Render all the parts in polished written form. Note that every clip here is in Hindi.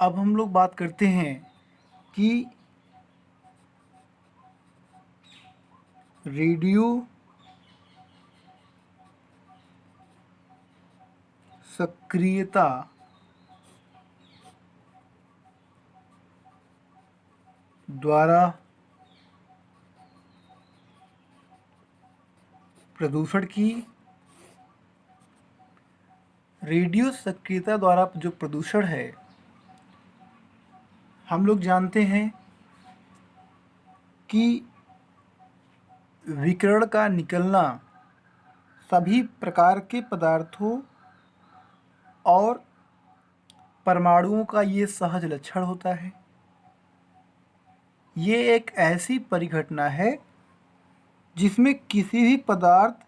अब हम लोग बात करते हैं कि रेडियो सक्रियता द्वारा प्रदूषण की रेडियो सक्रियता द्वारा जो प्रदूषण है, हम लोग जानते हैं कि विकिरण का निकलना सभी प्रकार के पदार्थों और परमाणुओं का ये सहज लक्षण होता है। ये एक ऐसी परिघटना है जिसमें किसी भी पदार्थ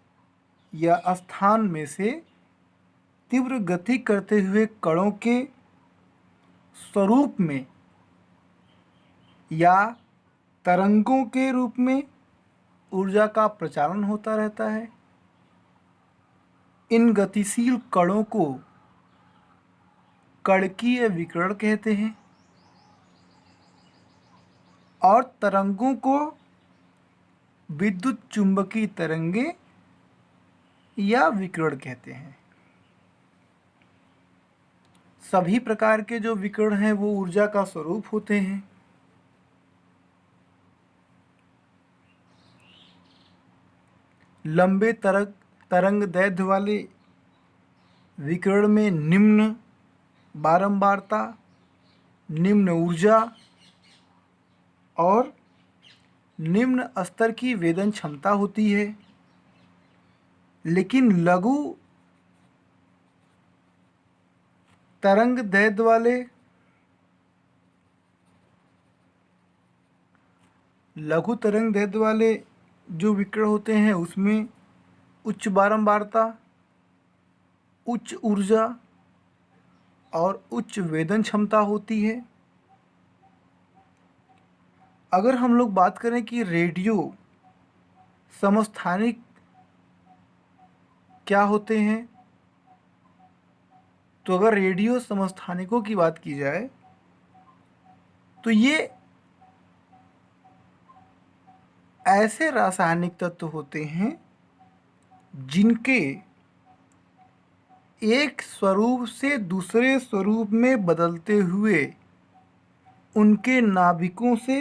या स्थान में से तीव्र गति करते हुए कणों के स्वरूप में या तरंगों के रूप में ऊर्जा का प्रचारण होता रहता है। इन गतिशील कणों को कणकीय विकिरण कहते हैं और तरंगों को विद्युत चुंबकीय तरंगे या विकिरण कहते हैं। सभी प्रकार के जो विकिरण हैं वो ऊर्जा का स्वरूप होते हैं। लंबे तरंग दैर्ध्य वाले विकिरण में निम्न बारंबारता, निम्न ऊर्जा और निम्न स्तर की वेदन क्षमता होती है। लेकिन लघु तरंग दैर्ध्य वाले जो विकिरण होते हैं उसमें उच्च बारंबारता, उच्च ऊर्जा और उच्च वेदन क्षमता होती है। अगर हम लोग बात करें कि रेडियो समस्थानिक क्या होते हैं, तो अगर रेडियो समस्थानिकों की बात की जाए तो ये ऐसे रासायनिक तत्व होते हैं जिनके एक स्वरूप से दूसरे स्वरूप में बदलते हुए उनके नाभिकों से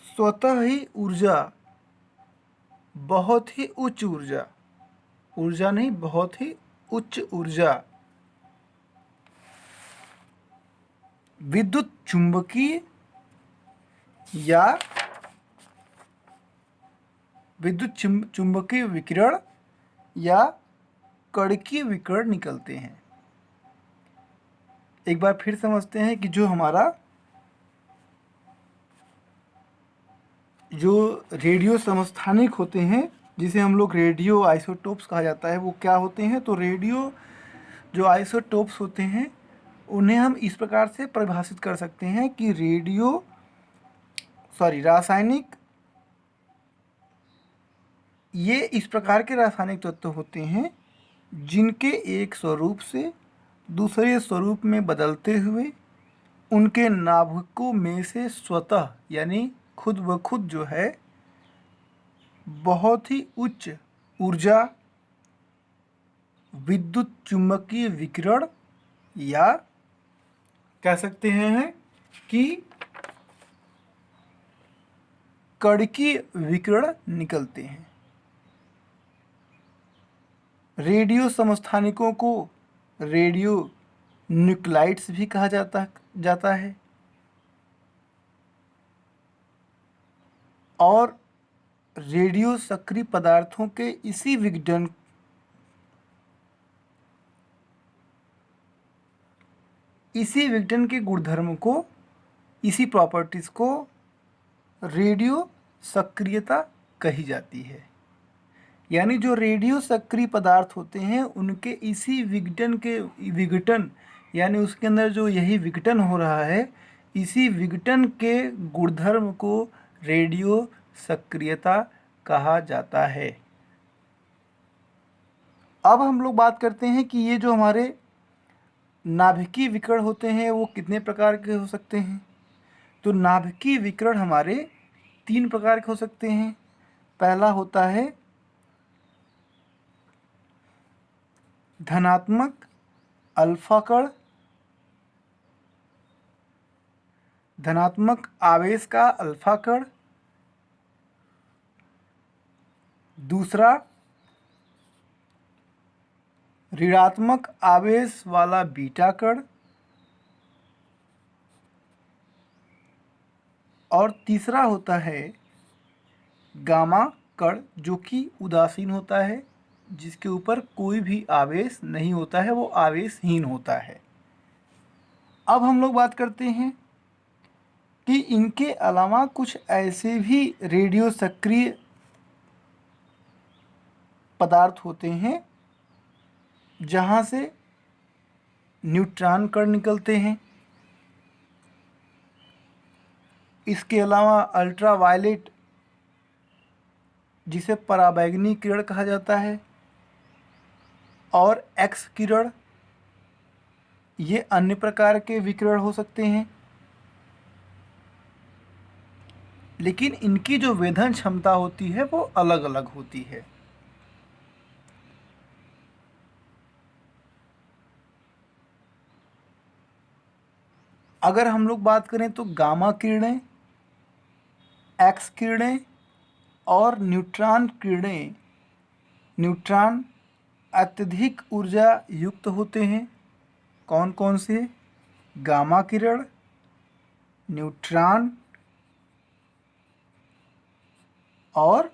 स्वतः ही ऊर्जा, बहुत ही उच्च ऊर्जा नहीं, बहुत ही उच्च ऊर्जा विद्युत चुंबकीय या विद्युत चुंबकीय विकिरण या कणकीय विकिरण निकलते हैं। एक बार फिर समझते हैं कि जो रेडियो समस्थानिक होते हैं, जिसे हम लोग रेडियो आइसोटोप्स कहा जाता है, वो क्या होते हैं। तो रेडियो जो आइसोटोप्स होते हैं उन्हें हम इस प्रकार से परिभाषित कर सकते हैं कि रासायनिक, ये इस प्रकार के रासायनिक तत्व होते हैं जिनके एक स्वरूप से दूसरे स्वरूप में बदलते हुए उनके नाभिकों में से स्वतः यानी खुद ब खुद जो है बहुत ही उच्च ऊर्जा विद्युत चुंबकीय विकिरण या कह सकते हैं कि कणकीय विकिरण निकलते हैं। रेडियो समस्थानिकों को रेडियो न्यूक्लाइड्स भी कहा जाता है और रेडियो सक्रिय पदार्थों के इसी विघटन के गुणधर्म को, इसी प्रॉपर्टीज को रेडियो सक्रियता कही जाती है। यानी जो रेडियो सक्रिय पदार्थ होते हैं उनके इसी विघटन यानी उसके अंदर जो यही विघटन हो रहा है, इसी विघटन के गुणधर्म को रेडियो सक्रियता कहा जाता है। अब हम लोग बात करते हैं कि ये जो हमारे नाभिकीय विकिरण होते हैं वो कितने प्रकार के हो सकते हैं? तो नाभिकीय विकिरण हमारे 3 प्रकार के हो सकते हैं। पहला होता है धनात्मक अल्फा कण, धनात्मक आवेश का अल्फा कण। दूसरा ऋणात्मक आवेश वाला बीटा कण। और तीसरा होता है गामा कण, जो कि उदासीन होता है, जिसके ऊपर कोई भी आवेश नहीं होता है, वो आवेशहीन होता है। अब हम लोग बात करते हैं कि इनके अलावा कुछ ऐसे भी रेडियो सक्रिय पदार्थ होते हैं जहाँ से न्यूट्रॉन कण निकलते हैं। इसके अलावा अल्ट्रावायलेट, जिसे पराबैंगनी किरण कहा जाता है, और एक्स किरण, ये अन्य प्रकार के विकिरण हो सकते हैं। लेकिन इनकी जो वेधन क्षमता होती है वो अलग अलग होती है। अगर हम लोग बात करें तो गामा किरणें, एक्स किरणें और न्यूट्रॉन किरणें, न्यूट्रॉन अत्यधिक ऊर्जा युक्त होते हैं। कौन कौन से? गामा किरण, न्यूट्रॉन और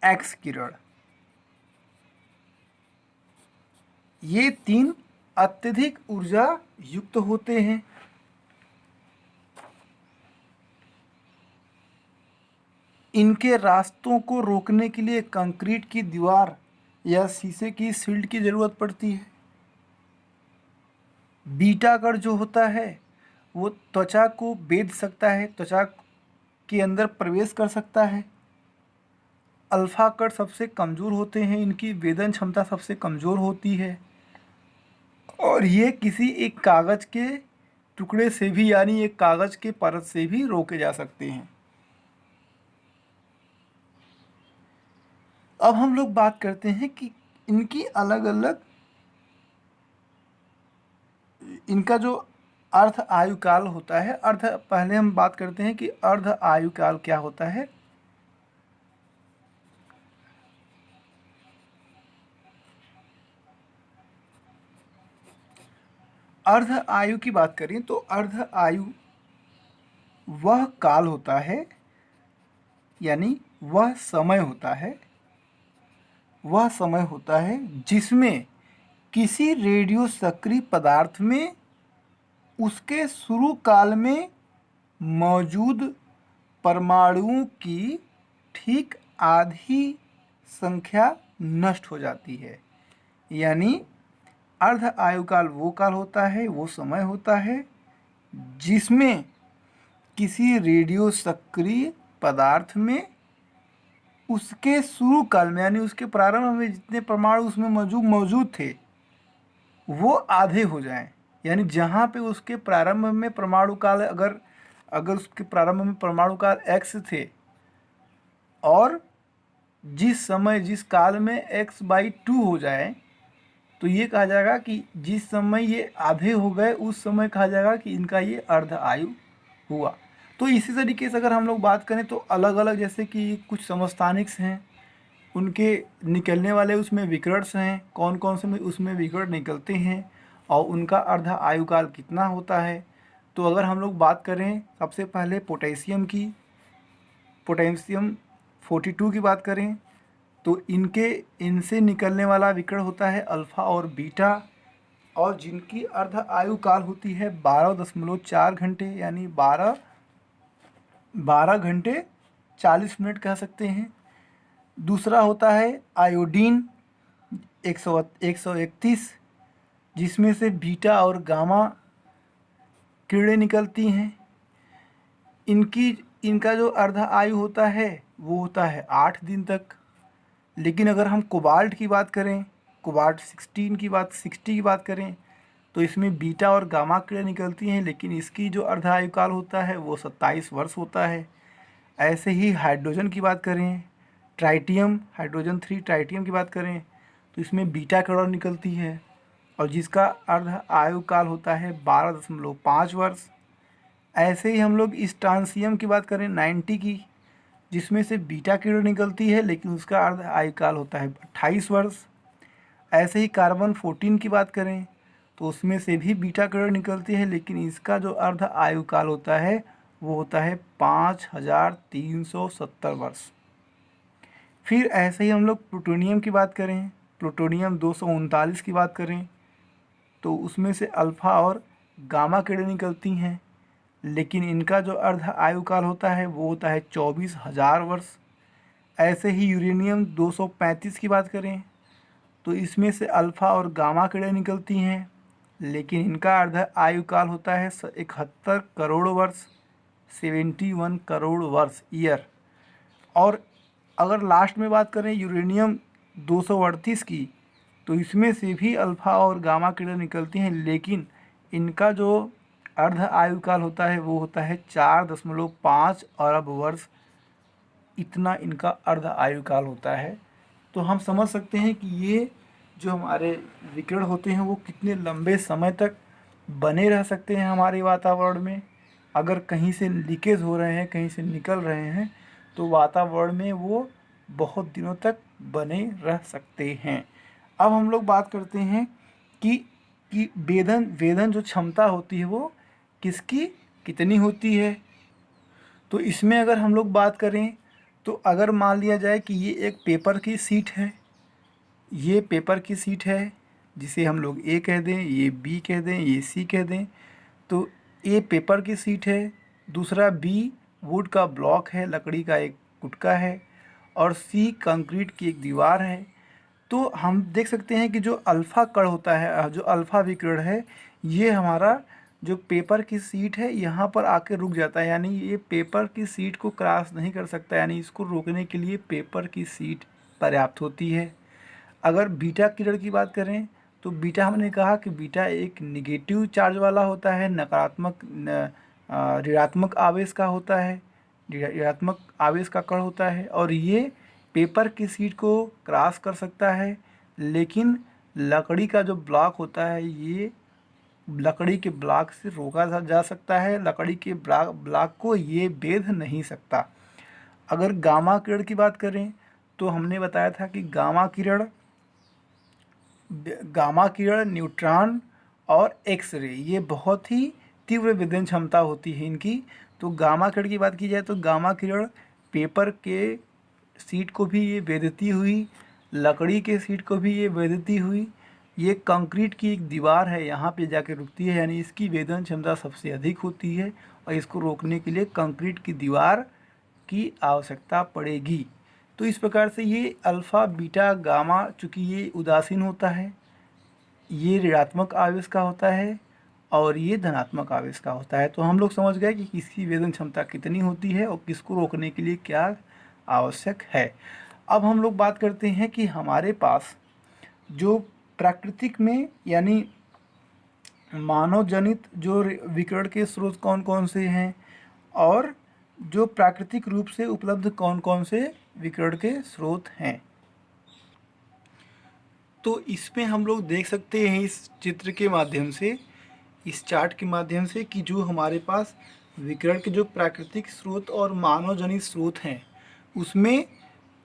एक्स किरण। ये 3 अत्यधिक ऊर्जा युक्त होते हैं। इनके रास्तों को रोकने के लिए कंक्रीट की दीवार या शीशे की शील्ड की ज़रूरत पड़ती है। बीटा कण जो होता है वो त्वचा को बेध सकता है, त्वचा के अंदर प्रवेश कर सकता है। अल्फा कण सबसे कमज़ोर होते हैं, इनकी वेदन क्षमता सबसे कमज़ोर होती है और ये किसी एक कागज़ के टुकड़े से भी, यानी एक कागज़ के परत से भी रोके जा सकते हैं। अब हम लोग बात करते हैं कि इनकी अलग अलग, इनका जो अर्ध आयुकाल होता है, पहले हम बात करते हैं कि अर्ध आयुकाल क्या होता है। अर्ध आयु की बात करें तो अर्ध आयु वह काल होता है, यानी वह समय होता है जिसमें किसी रेडियो सक्रिय पदार्थ में उसके शुरू काल में मौजूद परमाणुओं की ठीक आधी संख्या नष्ट हो जाती है। यानी अर्ध आयुकाल वो काल होता है, वो समय होता है जिसमें किसी रेडियो सक्रिय पदार्थ में उसके शुरू काल में, यानी उसके प्रारंभ में जितने परमाणु उसमें मौजूद थे वो आधे हो जाएं। यानी जहाँ पे उसके प्रारंभ में परमाणु काल, अगर उसके प्रारंभ में परमाणु काल x थे और जिस काल में x/2 हो जाए तो ये कहा जाएगा कि जिस समय ये आधे हो गए उस समय कहा जाएगा कि इनका ये अर्ध आयु हुआ। तो इसी तरीके से अगर हम लोग बात करें तो अलग अलग, जैसे कि कुछ समस्थानिक्स हैं, उनके निकलने वाले उसमें विकिरणस हैं, कौन कौन से में उसमें विकिरण निकलते हैं और उनका अर्ध आयुकाल कितना होता है। तो अगर हम लोग बात करें सबसे पहले पोटेशियम 42 की बात करें तो इनसे निकलने वाला विकिरण होता है अल्फ़ा और बीटा, और जिनकी अर्ध आयुकाल होती है 12.4 घंटे, यानी 12 घंटे 40 मिनट कह सकते हैं। दूसरा होता है आयोडीन 131, जिसमें से बीटा और गामा किरणें निकलती हैं। इनका जो अर्ध आयु होता है वो होता है 8 दिन तक। लेकिन अगर हम कोबाल्ट की बात करें, कोबाल्ट 16 की बात 60 की बात करें तो इसमें बीटा और गामा किरण निकलती हैं, लेकिन इसकी जो अर्ध आयुकाल होता है वो 27 वर्ष होता है। ऐसे ही हाइड्रोजन की बात करें, ट्राइटियम हाइड्रोजन 3 ट्राइटियम की बात करें तो इसमें बीटा किरण निकलती है और जिसका अर्ध आयुकाल होता है 12.5 वर्ष। ऐसे ही हम लोग इस ट्रांसियम की बात करें 90 की, जिसमें से बीटा किरण निकलती है लेकिन उसका अर्ध आयुकाल होता है 28 वर्ष। ऐसे ही कार्बन 14 की बात करें तो उसमें से भी बीटा किरण निकलती है लेकिन इसका जो अर्ध आयुकाल होता है वो होता है 5370 वर्ष। फिर ऐसे ही हम लोग प्लूटोनियम की बात करें, प्लूटोनियम 239 की बात करें तो उसमें से अल्फ़ा और गामा किरण निकलती हैं, लेकिन इनका जो अर्ध आयुकाल होता है वो होता है 24,000 वर्ष। ऐसे ही यूरेनियम 235 की बात करें तो इसमें से अल्फ़ा और गामा किरण निकलती हैं, लेकिन इनका अर्ध आयुकाल होता है 71 करोड़ वर्ष, 71 करोड़ वर्ष ईयर। और अगर लास्ट में बात करें यूरेनियम 238 की तो इसमें से भी अल्फ़ा और गामा किरण निकलती हैं, लेकिन इनका जो अर्ध आयुकाल होता है वो होता है 4.5 अरब वर्ष। इतना इनका अर्ध आयुकाल होता है। तो हम समझ सकते हैं कि ये जो हमारे विकिरण होते हैं वो कितने लंबे समय तक बने रह सकते हैं हमारे वातावरण में। अगर कहीं से लीकेज हो रहे हैं, कहीं से निकल रहे हैं तो वातावरण में वो बहुत दिनों तक बने रह सकते हैं। अब हम लोग बात करते हैं कि वेदन जो क्षमता होती है वो किसकी कितनी होती है। तो इसमें अगर हम लोग बात करें तो अगर मान लिया जाए कि ये एक पेपर की सीट है, ये पेपर की सीट है जिसे हम लोग ए कह दें, ये बी कह दें, ये सी कह दें। तो ए पेपर की सीट है, दूसरा बी वुड का ब्लॉक है, लकड़ी का एक गुटका है, और सी कंक्रीट की एक दीवार है। तो हम देख सकते हैं कि जो अल्फ़ा कण होता है, जो अल्फ़ा विकिरण है, ये हमारा जो पेपर की सीट है यहाँ पर आके रुक जाता है, यानी ये पेपर की सीट को क्रॉस नहीं कर सकता, यानी इसको रोकने के लिए पेपर की सीट पर्याप्त होती है। अगर बीटा किरण की बात करें तो बीटा हमने कहा कि बीटा एक निगेटिव चार्ज वाला होता है, नकारात्मक ऋणात्मक आवेश का होता है, ऋणात्मक आवेश का कण होता है, और ये पेपर की सीट को क्रॉस कर सकता है। लेकिन लकड़ी का जो ब्लॉक होता है ये लकड़ी के ब्लॉक से रोका जा सकता है, लकड़ी के ब्लॉक को ये बेध नहीं सकता। अगर गामा किरण की बात करें तो हमने बताया था कि गामा किरण न्यूट्रॉन और एक्सरे ये बहुत ही तीव्र विदन क्षमता होती है इनकी। तो गामा किरण की बात की जाए तो गामा किरण पेपर के सीट को भी ये वेधती हुई, लकड़ी के सीट को भी ये वेधती हुई, ये कंक्रीट की एक दीवार है यहाँ पे जाके रुकती है, यानी इसकी वेदन क्षमता सबसे अधिक होती है और इसको रोकने के लिए कंक्रीट की दीवार की आवश्यकता पड़ेगी। तो इस प्रकार से ये अल्फ़ा बीटा गामा, चूँकि ये उदासीन होता है, ये ऋणात्मक आवेश का होता है और ये धनात्मक आवेश का होता है। तो हम लोग समझ गए कि किसकी वेदन क्षमता कितनी होती है और किसको रोकने के लिए क्या आवश्यक है। अब हम लोग बात करते हैं कि हमारे पास जो प्राकृतिक में यानी मानव जनित जो विकिरण के स्रोत कौन कौन से हैं और जो प्राकृतिक रूप से उपलब्ध कौन कौन से विकिरण के स्रोत हैं। तो इसमें हम लोग देख सकते हैं इस चित्र के माध्यम से, इस चार्ट के माध्यम से, कि जो हमारे पास विकिरण के जो प्राकृतिक स्रोत और मानव जनित स्रोत हैं उसमें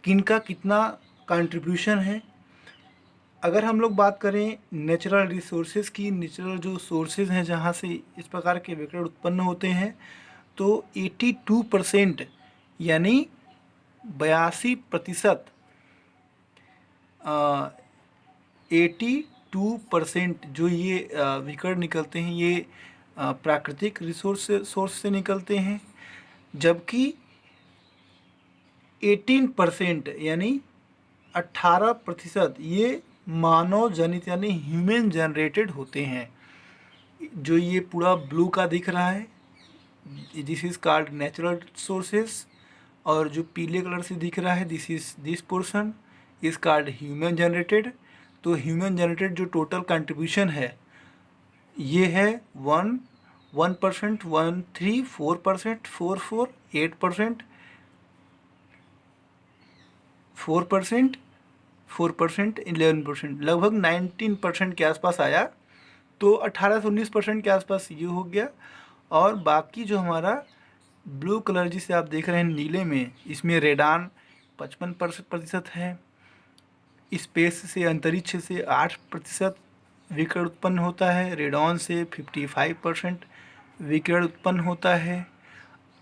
किनका कितना कंट्रीब्यूशन है। अगर हम लोग बात करें नेचुरल रिसोर्सेज की, नेचुरल जो सोर्सेज हैं जहाँ से इस प्रकार के विकिरण उत्पन्न होते हैं, तो 82% यानी 82% 82% जो ये विकिरण निकलते हैं ये प्राकृतिक सोर्स से निकलते हैं, जबकि 18% यानी 18% ये मानव जनित यानी ह्यूमन जनरेटेड होते हैं। जो ये पूरा ब्लू का दिख रहा है this is called natural sources, और जो पीले कलर से दिख रहा है this portion is called human generated. तो ह्यूमन जनरेटेड जो टोटल कंट्रीब्यूशन है ये है 1%, 13, 4%, 4, 8%, 4%, 4%, 11%, लगभग 19% के आसपास आया। तो 18 से 19% के आसपास ये हो गया। और बाकी जो हमारा ब्लू कलर जिसे आप देख रहे हैं नीले में, इसमें रेडान 55% है। स्पेस से, अंतरिक्ष से 8% विकिरण उत्पन्न होता है। रेडॉन से 55% विकिरण उत्पन्न होता है।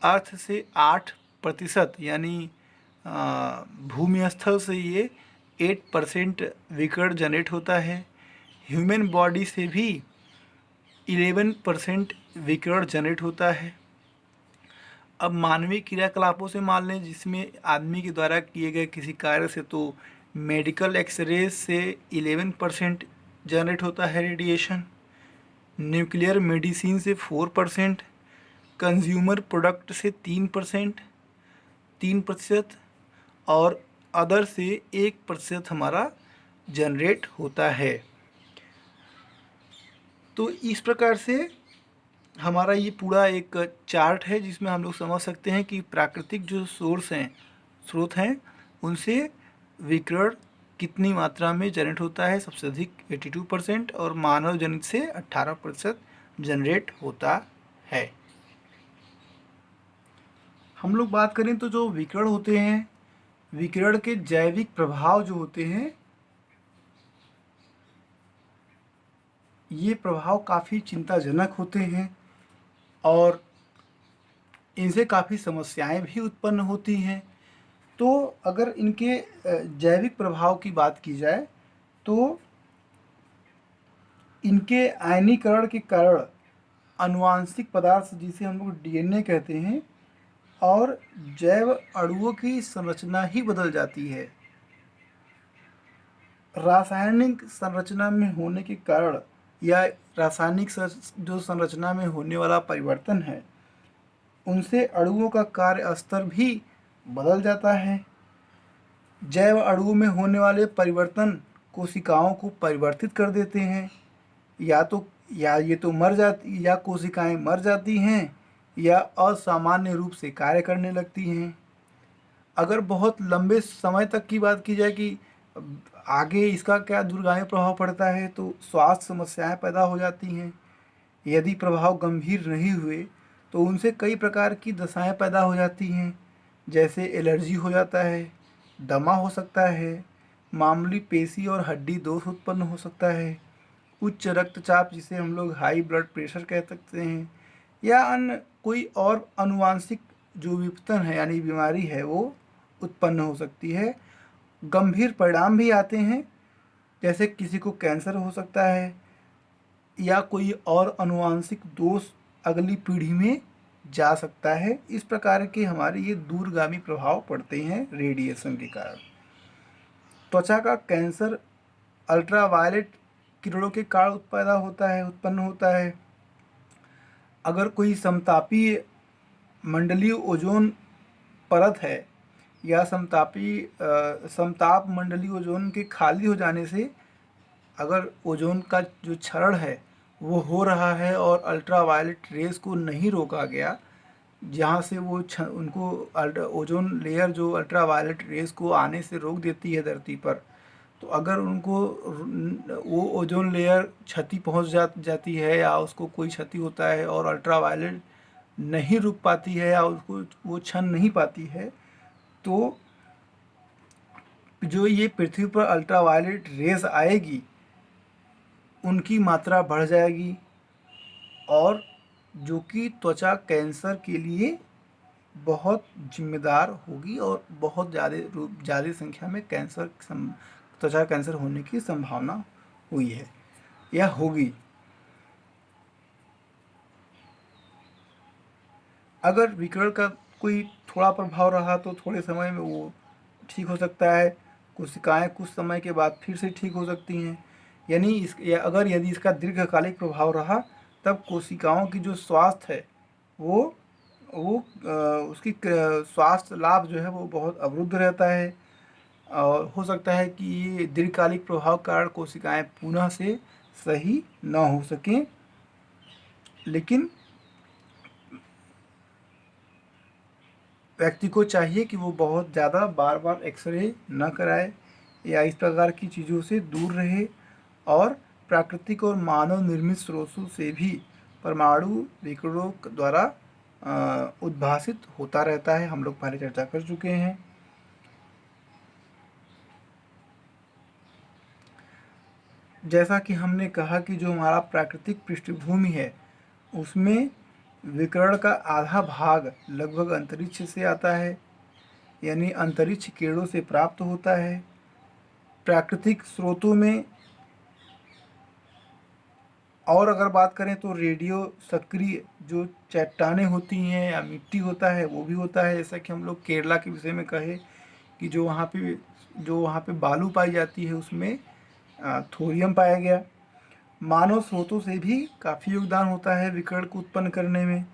अर्थ से 8%, यानी भूमि स्थल से ये 8% विकिरण जनरेट होता है। ह्यूमन बॉडी से भी 11% विकिरण जनरेट होता है। अब मानवीय क्रियाकलापों से मान लें जिसमें आदमी के द्वारा किए गए किसी कार्य से, तो मेडिकल एक्सरे से 11% जनरेट होता है रेडिएशन। न्यूक्लियर मेडिसिन से 4%, कंज्यूमर प्रोडक्ट से 3%, और अदर से 1% हमारा जनरेट होता है। तो इस प्रकार से हमारा ये पूरा एक चार्ट है जिसमें हम लोग समझ सकते हैं कि प्राकृतिक जो स्रोत हैं उनसे विकिरण कितनी मात्रा में जनरेट होता है। सबसे अधिक 82% और मानव जनित से 18% जनरेट होता है। हम लोग बात करें तो जो विकिरण होते हैं, विकिरण के जैविक प्रभाव जो होते हैं, ये प्रभाव काफ़ी चिंताजनक होते हैं और इनसे काफ़ी समस्याएं भी उत्पन्न होती हैं। तो अगर इनके जैविक प्रभाव की बात की जाए तो इनके आयनीकरण के कारण आनुवांशिक पदार्थ जिसे हम लोग डीएनए कहते हैं और जैव अणुओं की संरचना ही बदल जाती है। रासायनिक संरचना में होने के कारण या रासायनिक जो संरचना में होने वाला परिवर्तन है उनसे अणुओं का कार्य स्तर भी बदल जाता है। जैव अणुओं में होने वाले परिवर्तन कोशिकाओं को परिवर्तित कर देते हैं। या ये तो मर जाती, या कोशिकाएं मर जाती हैं या असामान्य रूप से कार्य करने लगती हैं। अगर बहुत लंबे समय तक की बात की जाए कि आगे इसका क्या दूरगामी प्रभाव पड़ता है, तो स्वास्थ्य समस्याएं पैदा हो जाती हैं। यदि प्रभाव गंभीर नहीं हुए तो उनसे कई प्रकार की दशाएं पैदा हो जाती हैं, जैसे एलर्जी हो जाता है, दमा हो सकता है, मामूली पेशी और हड्डी दोष उत्पन्न हो सकता है, उच्च रक्तचाप जिसे हम लोग हाई ब्लड प्रेशर कह सकते हैं, या अन्य कोई और आनुवांशिक जो विपतन है यानी बीमारी है वो उत्पन्न हो सकती है। गंभीर परिणाम भी आते हैं, जैसे किसी को कैंसर हो सकता है या कोई और आनुवांशिक दोष अगली पीढ़ी में जा सकता है। इस प्रकार के हमारे ये दूरगामी प्रभाव पड़ते हैं रेडिएशन के कारण। त्वचा का कैंसर अल्ट्रावायलेट किरणों के कारण उत्पन्न होता है। अगर कोई समतापीय मंडलीय ओजोन परत है या समताप मंडलीय ओजोन के खाली हो जाने से अगर ओजोन का जो क्षरण है वो हो रहा है और अल्ट्रावायलेट रेस को नहीं रोका गया, जहाँ से वो उनको ओजोन लेयर जो अल्ट्रावायलेट रेस को आने से रोक देती है धरती पर, तो अगर उनको वो ओजोन लेयर क्षति पहुंच जाती है या उसको कोई क्षति होता है और अल्ट्रावायलेट नहीं रुक पाती है या उसको वो छन नहीं पाती है, तो जो ये पृथ्वी पर अल्ट्रावायलेट रेस आएगी उनकी मात्रा बढ़ जाएगी और जो कि त्वचा कैंसर के लिए बहुत जिम्मेदार होगी और बहुत ज़्यादा संख्या में त्वचा कैंसर होने की संभावना हुई है या होगी। अगर विकिरण का कोई थोड़ा प्रभाव रहा तो थोड़े समय में वो ठीक हो सकता है, कोशिकाएं कुछ समय के बाद फिर से ठीक हो सकती हैं। यदि इसका दीर्घकालिक प्रभाव रहा तब कोशिकाओं की जो स्वास्थ्य है वो उसकी स्वास्थ्य लाभ जो है वो बहुत अवरुद्ध रहता है। और हो सकता है कि ये दीर्घकालिक प्रभाव के कारण कोशिकाएं पुनः से सही न हो सकें, लेकिन व्यक्ति को चाहिए कि वो बहुत ज़्यादा बार बार एक्सरे न कराए या इस प्रकार की चीज़ों से दूर रहे, और प्राकृतिक और मानव निर्मित स्रोतों से भी परमाणु विकिरणों द्वारा उद्भासित होता रहता है। हम लोग पहले चर्चा कर चुके हैं। जैसा कि हमने कहा कि जो हमारा प्राकृतिक पृष्ठभूमि है उसमें विकिरण का आधा भाग लगभग अंतरिक्ष से आता है, यानी अंतरिक्ष किरणों से प्राप्त होता है। प्राकृतिक स्रोतों में और अगर बात करें तो रेडियो सक्रिय जो चट्टानें होती हैं या मिट्टी होता है वो भी होता है। जैसा कि हम लोग केरला के विषय में कहे कि जो वहाँ पे बालू पाई जाती है उसमें थोरियम पाया गया। मानव स्रोतों से भी काफ़ी योगदान होता है विकिरण को उत्पन्न करने में।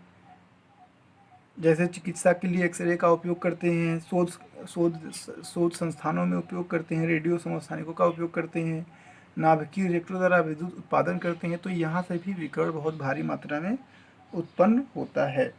जैसे चिकित्सा के लिए एक्सरे का उपयोग करते हैं, शोध संस्थानों में उपयोग करते हैं, रेडियो समस्थानिकों का उपयोग करते हैं, नाभिकीय रिएक्टरों द्वारा विद्युत उत्पादन करते हैं। तो यहाँ से भी विकिरण बहुत भारी मात्रा में उत्पन्न होता है।